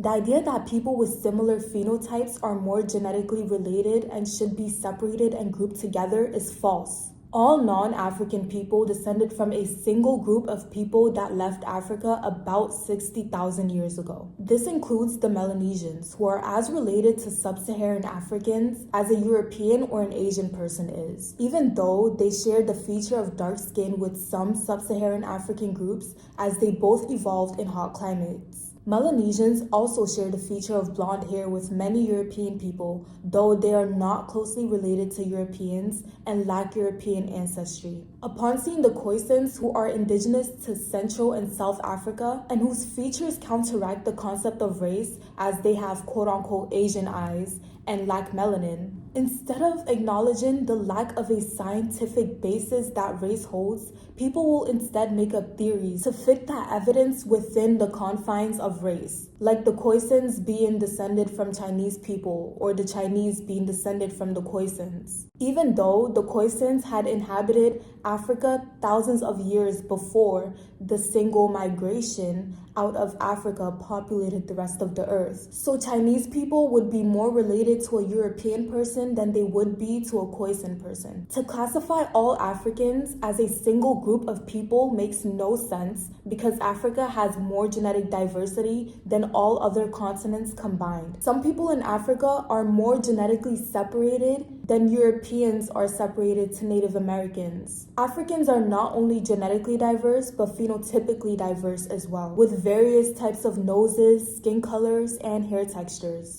The idea that people with similar phenotypes are more genetically related and should be separated and grouped together is false. All non-African people descended from a single group of people that left Africa about 60,000 years ago. This includes the Melanesians, who are as related to sub-Saharan Africans as a European or an Asian person is. Even though they share the feature of dark skin with some sub-Saharan African groups, as they both evolved in hot climates. Melanesians also share the feature of blonde hair with many European people, though they are not closely related to Europeans and lack European ancestry. Upon seeing the Khoisans, who are indigenous to Central and South Africa and whose features counteract the concept of race as they have quote-unquote Asian eyes and lack melanin, instead of acknowledging the lack of a scientific basis that race holds, people will instead make up theories to fit that evidence within the confines of race, like the Khoisans being descended from Chinese people or the Chinese being descended from the Khoisans. Even though the Khoisans had inhabited Africa thousands of years before the single migration out of Africa populated the rest of the earth. So Chinese people would be more related to a European person than they would be to a Khoisan person. To classify all Africans as a single group of people makes no sense because Africa has more genetic diversity than all other continents combined. Some people in Africa are more genetically separated than Europeans are separated to Native Americans. Africans are not only genetically diverse, but phenotypically diverse as well, with various types of noses, skin colors, and hair textures.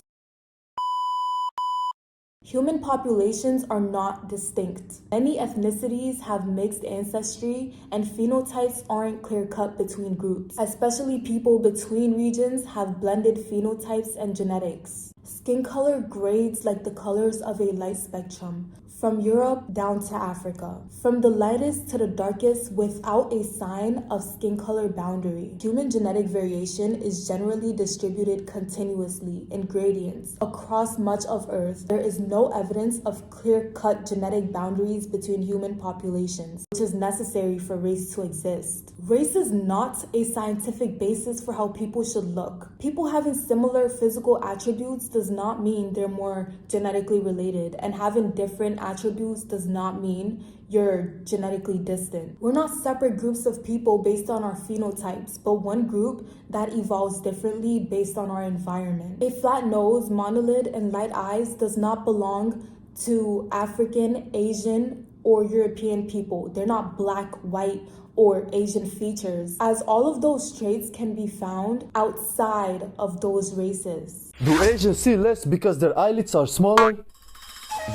Human populations are not distinct. Many ethnicities have mixed ancestry, and phenotypes aren't clear-cut between groups. Especially people between regions have blended phenotypes and genetics. Skin color grades like the colors of a light spectrum, from Europe down to Africa, from the lightest to the darkest without a sign of skin color boundary. Human genetic variation is generally distributed continuously in gradients across much of Earth. There is no evidence of clear-cut genetic boundaries between human populations, which is necessary for race to exist. Race is not a scientific basis for how people should look. People having similar physical attributes does not mean they're more genetically related, and having different attributes does not mean you're genetically distant. We're not separate groups of people based on our phenotypes, but one group that evolves differently based on our environment. A flat nose, monolid, and light eyes does not belong to African, Asian, or European people. They're not black, white, or Asian features, as all of those traits can be found outside of those races. Do Asians see less because their eyelids are smaller?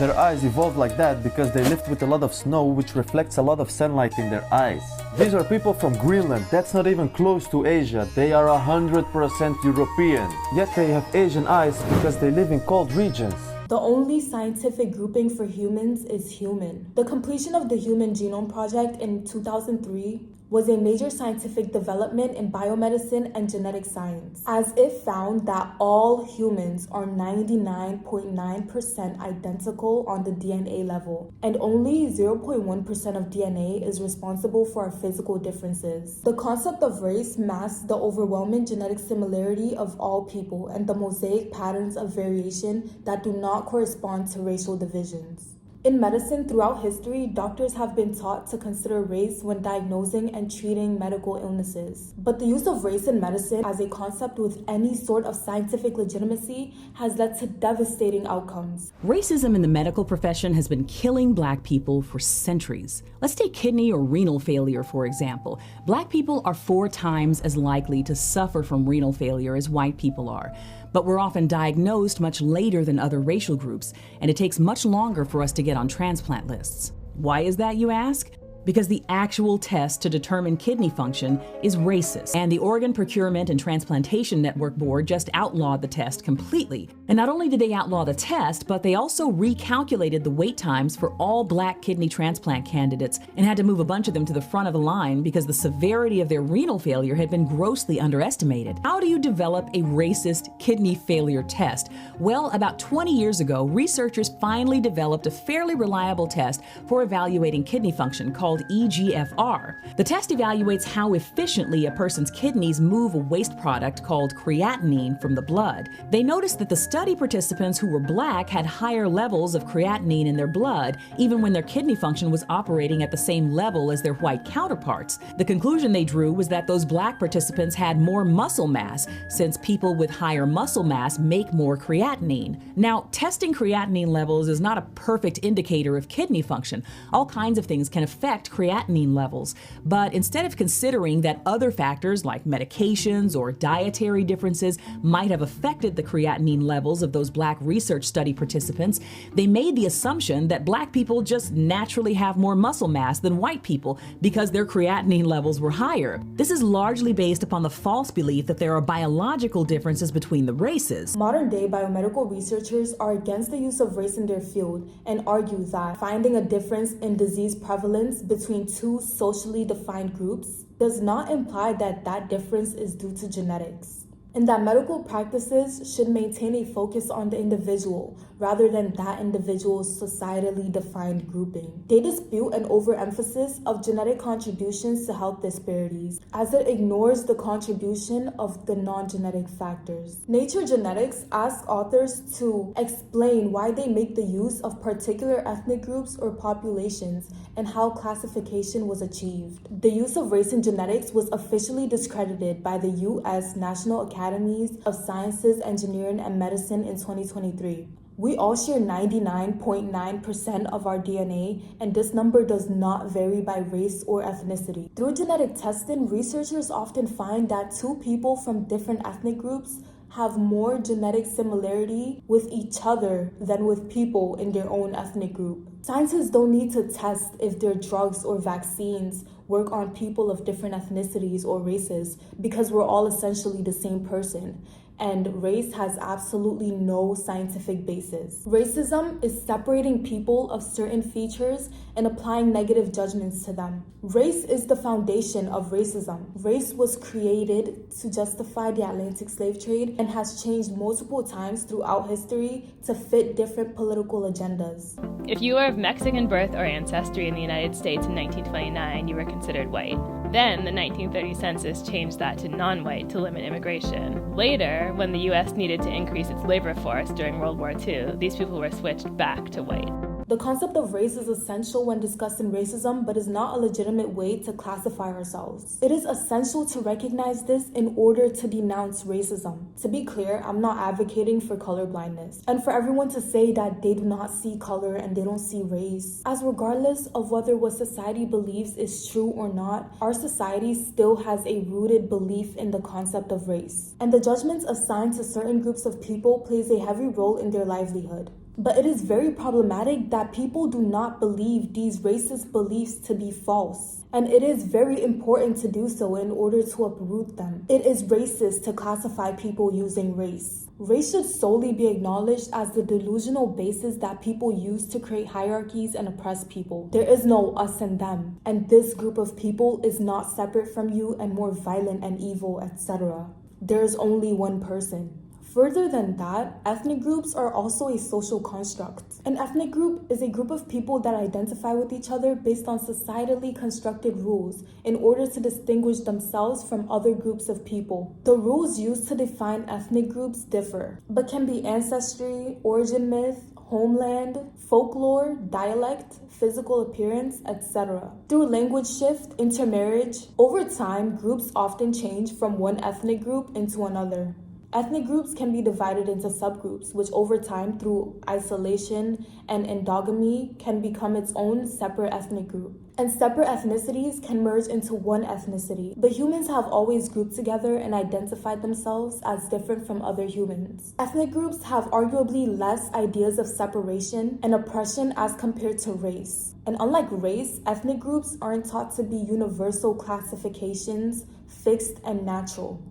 Their eyes evolved like that because they lived with a lot of snow, which reflects a lot of sunlight in their eyes. These are people from Greenland. That's not even close to Asia. They are 100% European. Yet they have Asian eyes because they live in cold regions. The only scientific grouping for humans is human. The completion of the Human Genome Project in 2003 was a major scientific development in biomedicine and genetic science, as it found that all humans are 99.9% identical on the DNA level, and only 0.1% of DNA is responsible for our physical differences. The concept of race masks the overwhelming genetic similarity of all people and the mosaic patterns of variation that do not correspond to racial divisions. In medicine throughout history, doctors have been taught to consider race when diagnosing and treating medical illnesses. But the use of race in medicine as a concept with any sort of scientific legitimacy has led to devastating outcomes. Racism in the medical profession has been killing Black people for centuries. Let's take kidney or renal failure, for example. Black people are 4 times as likely to suffer from renal failure as white people are. But we're often diagnosed much later than other racial groups, and it takes much longer for us to get on transplant lists. Why is that, you ask? Because the actual test to determine kidney function is racist, and the Organ Procurement and Transplantation Network Board just outlawed the test completely. And not only did they outlaw the test, but they also recalculated the wait times for all Black kidney transplant candidates and had to move a bunch of them to the front of the line because the severity of their renal failure had been grossly underestimated. How do you develop a racist kidney failure test? Well, about 20 years ago, researchers finally developed a fairly reliable test for evaluating kidney function called called EGFR. The test evaluates how efficiently a person's kidneys move a waste product called creatinine from the blood. They noticed that the study participants who were black had higher levels of creatinine in their blood, even when their kidney function was operating at the same level as their white counterparts. The conclusion they drew was that those black participants had more muscle mass, since people with higher muscle mass make more creatinine. Now, testing creatinine levels is not a perfect indicator of kidney function. All kinds of things can affect creatinine levels, but instead of considering that other factors like medications or dietary differences might have affected the creatinine levels of those black research study participants, they made the assumption that black people just naturally have more muscle mass than white people because their creatinine levels were higher. This is largely based upon the false belief that there are biological differences between the races. Modern-day biomedical researchers are against the use of race in their field and argue that finding a difference in disease prevalence between two socially defined groups does not imply that that difference is due to genetics, and that medical practices should maintain a focus on the individual rather than that individual's societally defined grouping. They dispute an overemphasis of genetic contributions to health disparities, as it ignores the contribution of the non-genetic factors. Nature Genetics asks authors to explain why they make the use of particular ethnic groups or populations and how classification was achieved. The use of race in genetics was officially discredited by the U.S. National Academies of Sciences, Engineering, and Medicine in 2023. We all share 99.9% of our DNA, and this number does not vary by race or ethnicity. Through genetic testing, researchers often find that two people from different ethnic groups have more genetic similarity with each other than with people in their own ethnic group. Scientists don't need to test if their drugs or vaccines work on people of different ethnicities or races because we're all essentially the same person. And race has absolutely no scientific basis. Racism is separating people of certain features and applying negative judgments to them. Race is the foundation of racism. Race was created to justify the Atlantic slave trade and has changed multiple times throughout history to fit different political agendas. If you were of Mexican birth or ancestry in the United States in 1929, you were considered white. Then, the 1930 census changed that to non-white to limit immigration. Later, when the U.S. needed to increase its labor force during World War II, these people were switched back to white. The concept of race is essential when discussing racism, but is not a legitimate way to classify ourselves. It is essential to recognize this in order to denounce racism. To be clear, I'm not advocating for colorblindness, and for everyone to say that they do not see color and they don't see race, as regardless of whether what society believes is true or not, our society still has a rooted belief in the concept of race, and the judgments assigned to certain groups of people plays a heavy role in their livelihood. But it is very problematic that people do not believe these racist beliefs to be false. And it is very important to do so in order to uproot them. It is racist to classify people using race. Race should solely be acknowledged as the delusional basis that people use to create hierarchies and oppress people. There is no us and them. And this group of people is not separate from you and more violent and evil, etc. There is only one person. Further than that, ethnic groups are also a social construct. An ethnic group is a group of people that identify with each other based on societally constructed rules in order to distinguish themselves from other groups of people. The rules used to define ethnic groups differ, but can be ancestry, origin myth, homeland, folklore, dialect, physical appearance, etc. Through language shift, intermarriage, over time, groups often change from one ethnic group into another. Ethnic groups can be divided into subgroups, which over time, through isolation and endogamy, can become its own separate ethnic group. And separate ethnicities can merge into one ethnicity. But humans have always grouped together and identified themselves as different from other humans. Ethnic groups have arguably less ideas of separation and oppression as compared to race. And unlike race, ethnic groups aren't taught to be universal classifications, fixed and natural.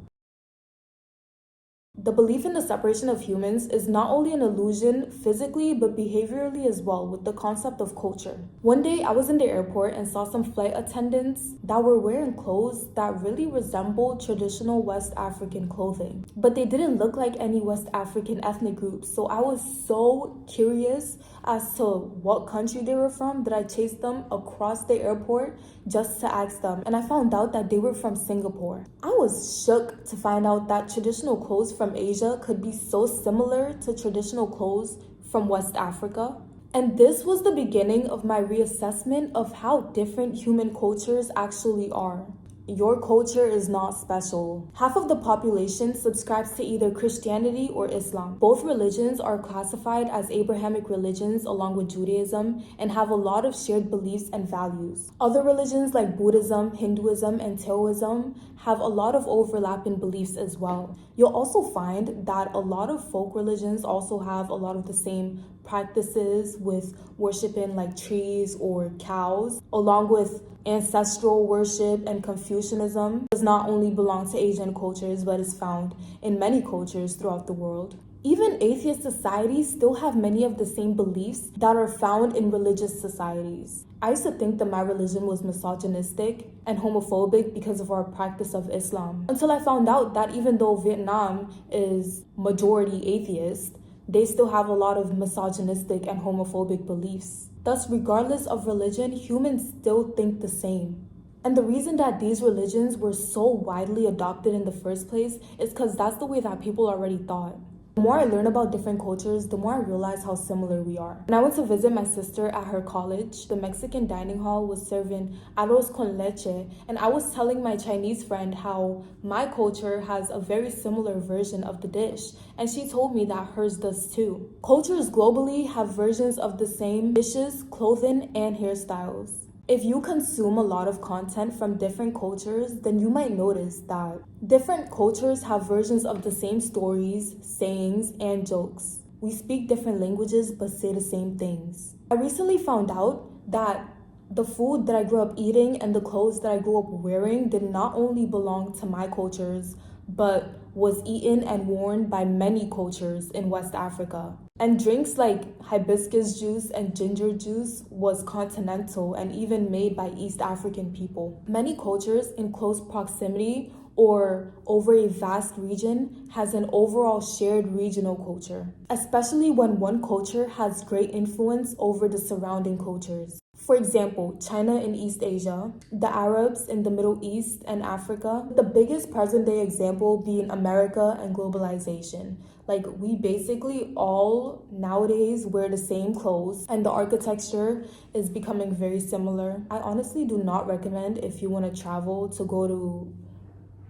The belief in the separation of humans is not only an illusion physically but behaviorally as well, with the concept of culture. One day I was in the airport and saw some flight attendants that were wearing clothes that really resembled traditional West African clothing, but they didn't look like any West African ethnic groups. So I was so curious as to what country they were from that I chased them across the airport just to ask them, and I found out that they were from Singapore. I was shook to find out that traditional clothes from Asia could be so similar to traditional clothes from West Africa. And this was the beginning of my reassessment of how different human cultures actually are. Your culture is not special. Half of the population subscribes to either Christianity or Islam. Both religions are classified as Abrahamic religions along with Judaism and have a lot of shared beliefs and values. Other religions like Buddhism, Hinduism, and Taoism have a lot of overlap in beliefs as well. You'll also find that a lot of folk religions also have a lot of the same practices with worshiping like trees or cows, along with ancestral worship, and Confucianism does not only belong to Asian cultures but is found in many cultures throughout the world. Even atheist societies still have many of the same beliefs that are found in religious societies. I used to think that my religion was misogynistic and homophobic because of our practice of Islam, until I found out that even though Vietnam is majority atheist, they still have a lot of misogynistic and homophobic beliefs. Thus, regardless of religion, humans still think the same. And the reason that these religions were so widely adopted in the first place is because that's the way that people already thought. The more I learn about different cultures, the more I realize how similar we are. When I went to visit my sister at her college, the Mexican dining hall was serving arroz con leche, and I was telling my Chinese friend how my culture has a very similar version of the dish, and she told me that hers does too. Cultures globally have versions of the same dishes, clothing, and hairstyles. If you consume a lot of content from different cultures, then you might notice that different cultures have versions of the same stories, sayings, and jokes. We speak different languages but say the same things. I recently found out that the food that I grew up eating and the clothes that I grew up wearing did not only belong to my cultures, but was eaten and worn by many cultures in West Africa. And drinks like hibiscus juice and ginger juice was continental and even made by East African people. Many cultures in close proximity or over a vast region has an overall shared regional culture, especially when one culture has great influence over the surrounding cultures. For example, China in East Asia, the Arabs in the Middle East and Africa, the biggest present-day example being America and globalization. Like, we basically all nowadays wear the same clothes and the architecture is becoming very similar. I honestly do not recommend, if you want to travel, to go to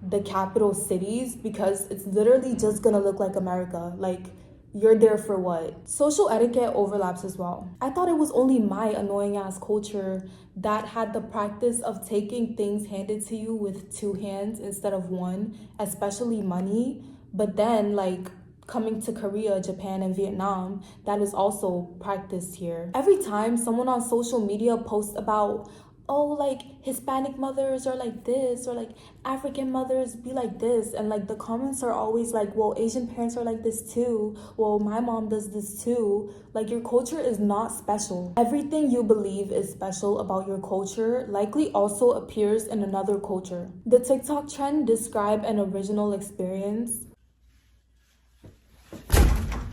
the capital cities because it's literally just gonna look like America. Like, you're there for what? Social etiquette overlaps as well. I thought it was only my annoying ass culture that had the practice of taking things handed to you with two hands instead of one, especially money. But then, like, coming to Korea, Japan, and Vietnam, that is also practiced here. Every time someone on social media posts about, oh, like, Hispanic mothers are like this, or like African mothers be like this, and like the comments are always like, well, Asian parents are like this too, well, my mom does this too. Like, your culture is not special. Everything you believe is special about your culture likely also appears in another culture. The TikTok trend describe an original experience.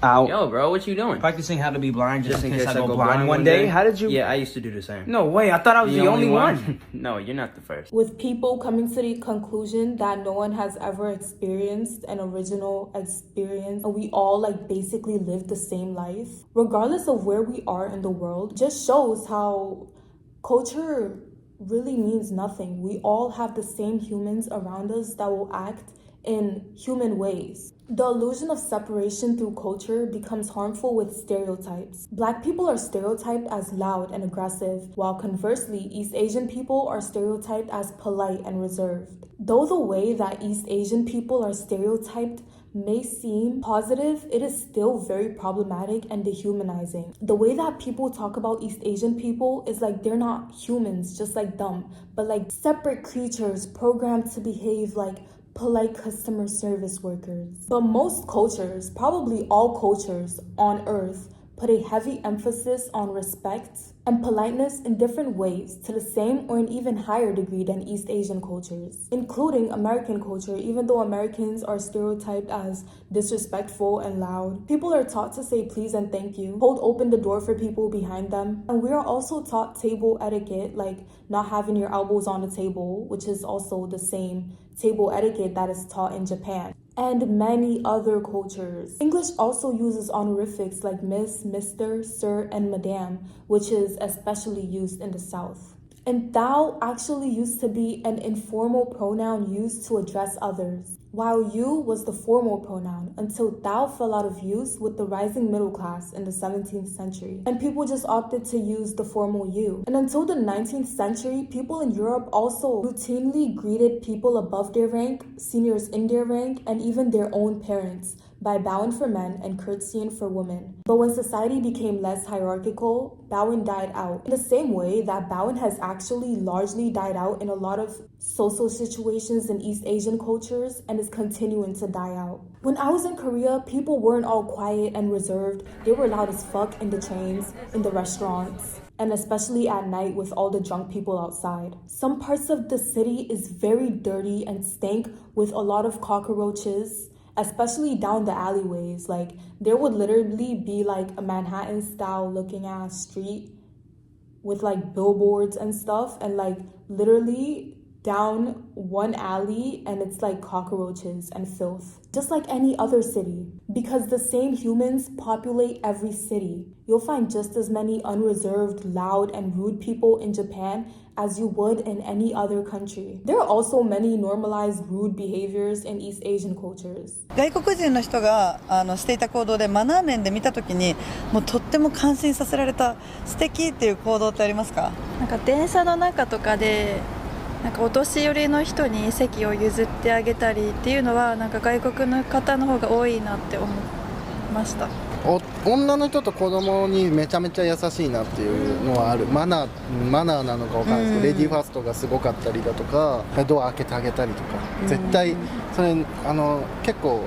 Ow. Yo, bro, what you doing? Practicing how to be blind just in case I go blind blind one day. How did you? Yeah, I used to do the same. No way. I thought I was the only one. No, you're not the first. With people coming to the conclusion that no one has ever experienced an original experience and we all like basically live the same life, regardless of where we are in the world, just shows how culture really means nothing. We all have the same humans around us that will act in human ways. The illusion of separation through culture becomes harmful with stereotypes. Black people are stereotyped as loud and aggressive, while conversely, East Asian people are stereotyped as polite and reserved. Though the way that East Asian people are stereotyped may seem positive, it is still very problematic and dehumanizing. The way that people talk about East Asian people is like they're not humans just like them, but like separate creatures programmed to behave like polite customer service workers. But most cultures, probably all cultures on Earth, put a heavy emphasis on respect and politeness in different ways to the same or an even higher degree than East Asian cultures, including American culture. Even though Americans are stereotyped as disrespectful and loud, people are taught to say please and thank you, hold open the door for people behind them, and we are also taught table etiquette, like not having your elbows on the table, which is also the same table etiquette that is taught in Japan, and many other cultures. English also uses honorifics like Miss, Mr., Sir, and Madam, which is especially used in the South. And thou actually used to be an informal pronoun used to address others, while you was the formal pronoun until thou fell out of use with the rising middle class in the 17th century. And people just opted to use the formal you. And until the 19th century, people in Europe also routinely greeted people above their rank, seniors in their rank, and even their own parents by bowing for men and curtsying for women. But when society became less hierarchical, bowing died out. In the same way that bowing has actually largely died out in a lot of social situations in East Asian cultures and is continuing to die out. When I was in Korea, people weren't all quiet and reserved. They were loud as fuck in the trains, in the restaurants, and especially at night with all the drunk people outside. Some parts of the city is very dirty and stank with a lot of cockroaches, especially down the alleyways. Like, there would literally be like a Manhattan style looking ass street with like billboards and stuff, and like literally down one alley and it's like cockroaches and filth, just like any other city, because the same humans populate every city. You'll find just as many unreserved, loud, and rude people in Japan as you would in any other country. There are also many normalized rude behaviors in East Asian cultures. 外国人の人がしていた行動でマナー面で見たときにもうとっても感心させられた素敵っていう行動ってありますか？なんか電車の中とかでなんかお年寄りの人に席を譲ってあげたりっていうのはなんか外国の方の方が多いなって思いました。女の人と子供にめちゃめちゃ優しいなっていうのはある。マナーなのかわかんないですけど、レディーファーストがすごかったりだとか、ドア開けてあげたりとか、絶対それ結構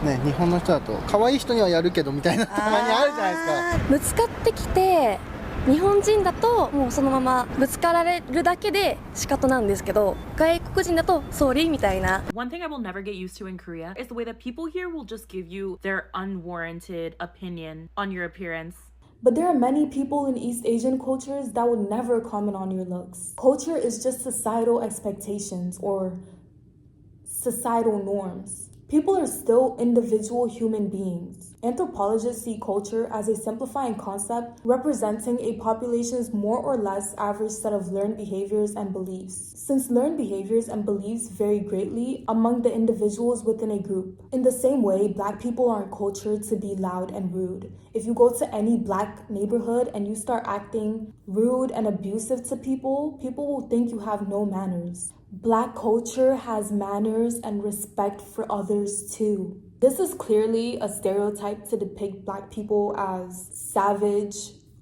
ね、日本の人だと可愛い人にはやるけどみたいなたまにあるじゃないですか。ぶつかってきて日本人だともうそのままぶつかられるだけで仕方なんですけど、外国人だとソーリーみたいな。 One thing I will never get used to in Korea is the way that people here will just give you their unwarranted opinion on your appearance. But there are many people in East Asian cultures that would never comment on your looks. Culture is just societal expectations or societal norms. People are still individual human beings. Anthropologists see culture as a simplifying concept representing a population's more or less average set of learned behaviors and beliefs, since learned behaviors and beliefs vary greatly among the individuals within a group. In the same way, Black people aren't cultured to be loud and rude. If you go to any Black neighborhood and you start acting rude and abusive to people, people will think you have no manners. Black culture has manners and respect for others too. This is clearly a stereotype to depict Black people as savage,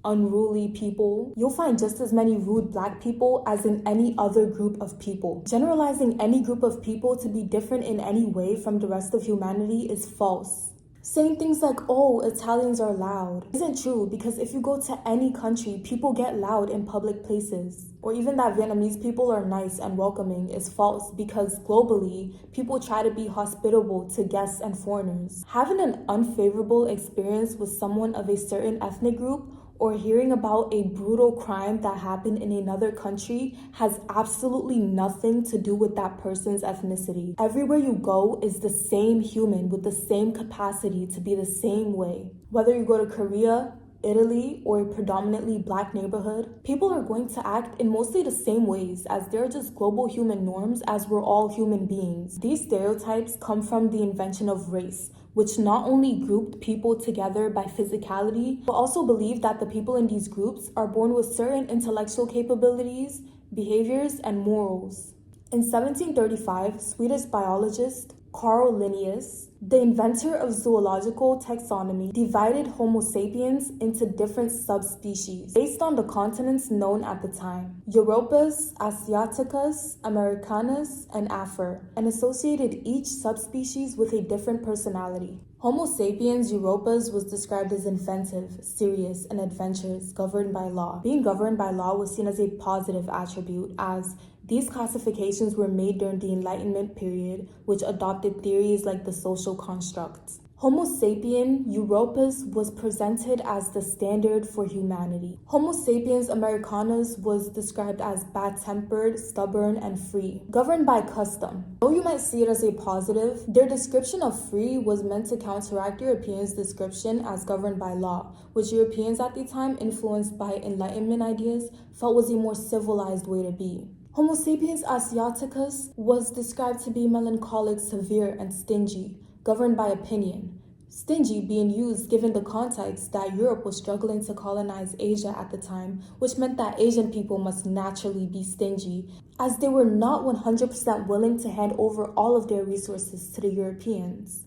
unruly people. You'll find just as many rude Black people as in any other group of people. Generalizing any group of people to be different in any way from the rest of humanity is false. Saying things like, oh, Italians are loud, isn't true, because if you go to any country, people get loud in public places. Or even that Vietnamese people are nice and welcoming is false, because globally, people try to be hospitable to guests and foreigners. Having an unfavorable experience with someone of a certain ethnic group or hearing about a brutal crime that happened in another country has absolutely nothing to do with that person's ethnicity. Everywhere you go is the same human with the same capacity to be the same way. Whether you go to Korea, Italy, or a predominantly Black neighborhood, people are going to act in mostly the same ways, as they're just global human norms, as we're all human beings. These stereotypes come from the invention of race, which not only grouped people together by physicality, but also believed that the people in these groups are born with certain intellectual capabilities, behaviors, and morals. In 1735, Swedish biologist Carl Linnaeus, the inventor of zoological taxonomy, divided Homo sapiens into different subspecies based on the continents known at the time: Europus, Asiaticus, Americanus, and Afar, and associated each subspecies with a different personality. Homo sapiens Europus was described as inventive, serious, and adventurous, governed by law. Being governed by law was seen as a positive attribute, as these classifications were made during the Enlightenment period, which adopted theories like the social constructs. Homo sapien Europus was presented as the standard for humanity. Homo sapiens Americanus was described as bad-tempered, stubborn, and free, governed by custom. Though you might see it as a positive, their description of free was meant to counteract Europeans' description as governed by law, which Europeans at the time, influenced by Enlightenment ideas, felt was a more civilized way to be. Homo sapiens Asiaticus was described to be melancholic, severe, and stingy, governed by opinion. Stingy being used given the context that Europe was struggling to colonize Asia at the time, which meant that Asian people must naturally be stingy, as they were not 100% willing to hand over all of their resources to the Europeans.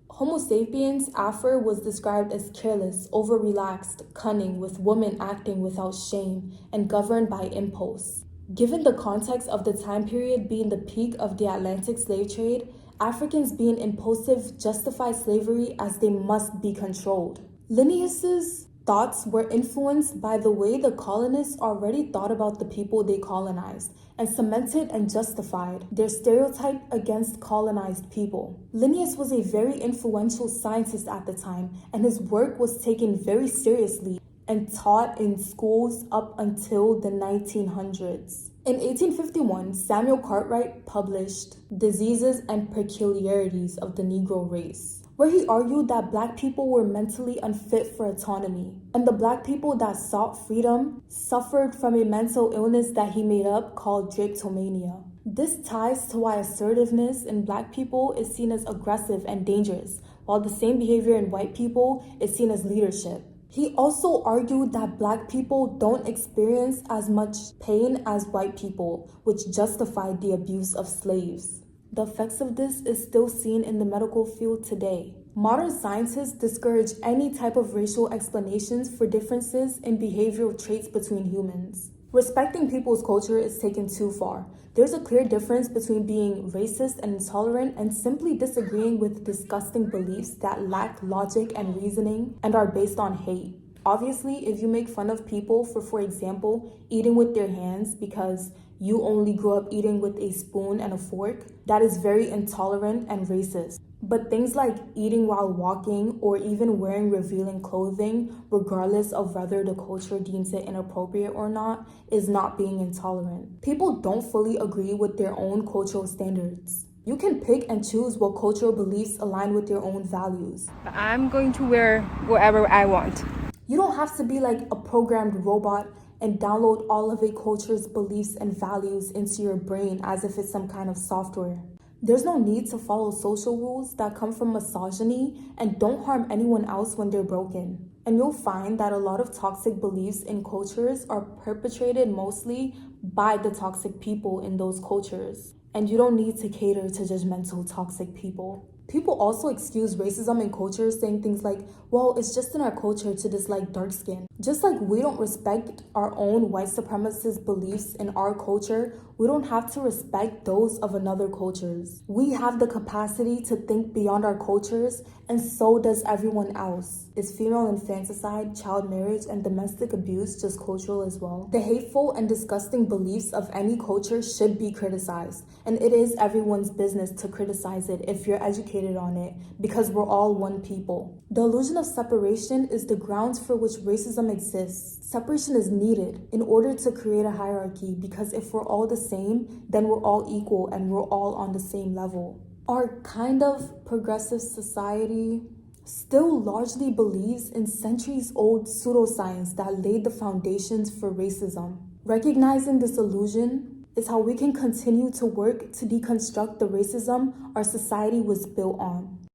Homo sapiens Afar was described as careless, over-relaxed, cunning, with women acting without shame, and governed by impulse. Given the context of the time period being the peak of the Atlantic slave trade, Africans being impulsive justify slavery as they must be controlled. Linnaeus's thoughts were influenced by the way the colonists already thought about the people they colonized, and cemented and justified their stereotype against colonized people. Linnaeus was a very influential scientist at the time, and his work was taken very seriously and taught in schools up until the 1900s. In 1851, Samuel Cartwright published Diseases and Peculiarities of the Negro Race, where he argued that Black people were mentally unfit for autonomy, and the Black people that sought freedom suffered from a mental illness that he made up called drapetomania. This ties to why assertiveness in Black people is seen as aggressive and dangerous, while the same behavior in white people is seen as leadership. He also argued that Black people don't experience as much pain as white people, which justified the abuse of slaves. The effects of this is still seen in the medical field today. Modern scientists discourage any type of racial explanations for differences in behavioral traits between humans. Respecting people's culture is taken too far. There's a clear difference between being racist and intolerant and simply disagreeing with disgusting beliefs that lack logic and reasoning and are based on hate. Obviously, if you make fun of people for example, eating with their hands because you only grew up eating with a spoon and a fork, that is very intolerant and racist. But things like eating while walking or even wearing revealing clothing, regardless of whether the culture deems it inappropriate or not, is not being intolerant. People don't fully agree with their own cultural standards. You can pick and choose what cultural beliefs align with your own values. I'm going to wear whatever I want. You don't have to be like a programmed robot and download all of a culture's beliefs and values into your brain as if it's some kind of software. There's no need to follow social rules that come from misogyny and don't harm anyone else when they're broken. And you'll find that a lot of toxic beliefs in cultures are perpetrated mostly by the toxic people in those cultures. And you don't need to cater to judgmental toxic people. People also excuse racism in culture, saying things like, well, it's just in our culture to dislike dark skin. Just like we don't respect our own white supremacist beliefs in our culture, we don't have to respect those of another cultures. We have the capacity to think beyond our cultures, and so does everyone else. Is female infanticide, child marriage, and domestic abuse just cultural as well? The hateful and disgusting beliefs of any culture should be criticized, and it is everyone's business to criticize it if you're educated on it, because we're all one people. The illusion of separation is the grounds for which racism exists. Separation is needed in order to create a hierarchy, because if we're all the same, then we're all equal and we're all on the same level. Our kind of progressive society still largely believes in centuries-old pseudoscience that laid the foundations for racism. Recognizing this illusion is how we can continue to work to deconstruct the racism our society was built on.